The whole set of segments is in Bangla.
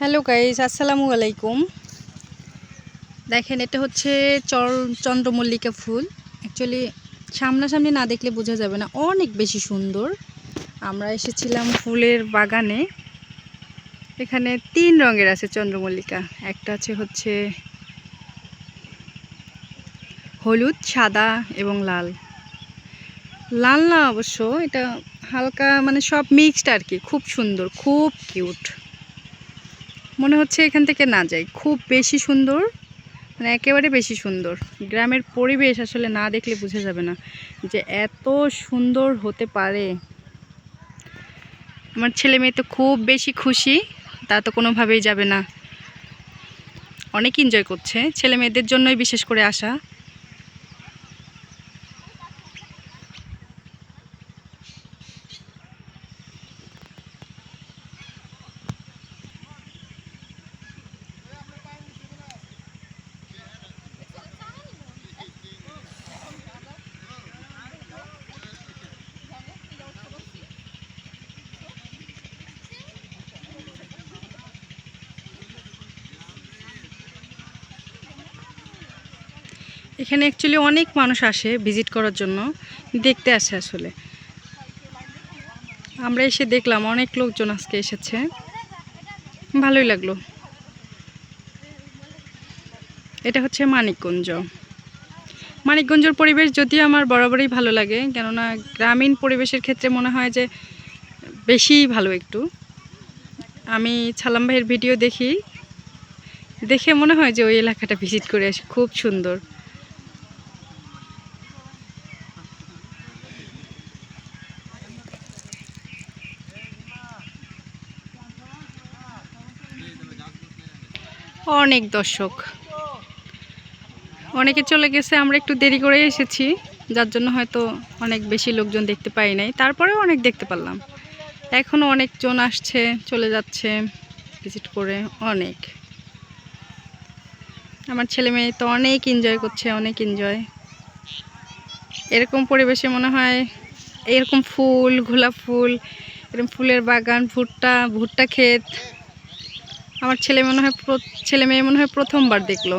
হ্যালো গাইস, আসসালামু আলাইকুম। দেখেন, এটা হচ্ছে চন্দ্রমল্লিকা ফুল। অ্যাকচুয়ালি সামনাসামনি না দেখলে বোঝা যাবে না, অনেক বেশি সুন্দর। আমরা এসেছিলাম ফুলের বাগানে। এখানে 3 রঙের আছে চন্দ্রমল্লিকা। একটা হচ্ছে হলুদ, সাদা এবং লাল। লাল না অবশ্য, এটা হালকা মানে সব মিক্সড আর কি। খুব সুন্দর, খুব কিউট। মনে হচ্ছে এখান থেকে না যাই, খুব বেশি সুন্দর, মানে একেবারে বেশি সুন্দর। গ্রামের পরিবেশ আসলে না দেখলে বোঝা যাবে না যে এত সুন্দর হতে পারে। আমার ছেলে মেয়ে তো খুব বেশি খুশি, তা তো কোনোভাবেই যাবে না। অনেক এনজয় করছে, ছেলে মেয়েদের জন্যই বিশেষ করে আসা। এখানে অ্যাকচুয়ালি অনেক মানুষ আসে ভিজিট করার জন্য, দেখতে আসে আসলে। আমরা এসে দেখলাম অনেক লোকজন আজকে এসেছে, ভালোই লাগলো। এটা হচ্ছে মানিকগঞ্জ। মানিকগঞ্জের পরিবেশ যদিও আমার বরাবরই ভালো লাগে, কেননা গ্রামীণ পরিবেশের ক্ষেত্রে মনে হয় যে বেশিই ভালো একটু। আমি ছালাম ভাইয়ের ভিডিও দেখে মনে হয় যে ওই এলাকাটা ভিজিট করে আসি, খুব সুন্দর। অনেক দর্শক, অনেকে চলে গেছে, আমরা একটু দেরি করে এসেছি, যার জন্য হয়তো অনেক বেশি লোকজন দেখতে পাই নাই। তারপরেও অনেক দেখতে পারলাম। এখনও অনেকজন আসছে, চলে যাচ্ছে ভিজিট করে। অনেক, আমার ছেলে মেয়ে তো অনেক এনজয় করছে, অনেক এনজয়। এরকম পরিবেশে মনে হয়, এরকম ফুল, গোলাপ ফুল, এরকম ফুলের বাগান, ভুট্টা ক্ষেত, আমার ছেলে মেয়ে মনে হয় প্রথমবার দেখলো।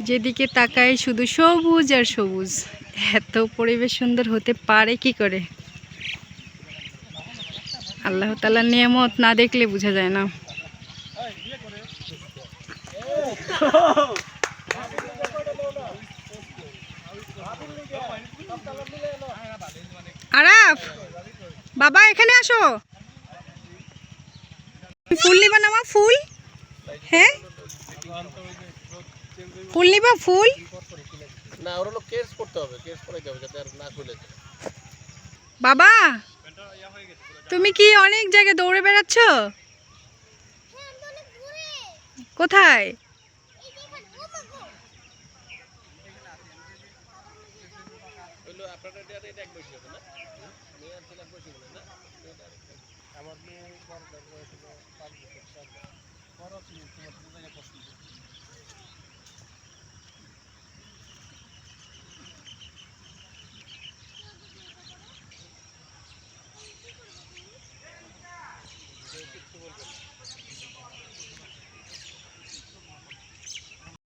যেদিকে তাকাই শুধু সবুজ আর সবুজ। এত পরিবেশ সুন্দর হতে পারে কি করে? আল্লাহ তাআলার নিয়ামত না দেখলে বোঝা যায় না। আরাফ, বাবা এখানে আসো। ফুল নিবা না মা? ফুল, হ্যাঁ ফুল নিবা? ফুল না, ওর হলো কেস করতে হবে, কেস করাইতে হবে যাতে আর না খুলে যায়। বাবা, তুমি কি অনেক জায়গায় দৌড়ে বেড়াচ্ছ? কোথায়? হইলো আপনাদের এটা এক বয়সী হবে না? মেয়ে আর ছেলে এক বয়সী বলে না? আমার মেয়ে বড়টার বয়স হলো 5 বছর 4 বছর। বড় ছিল তোমার জায়গায় পছন্দ।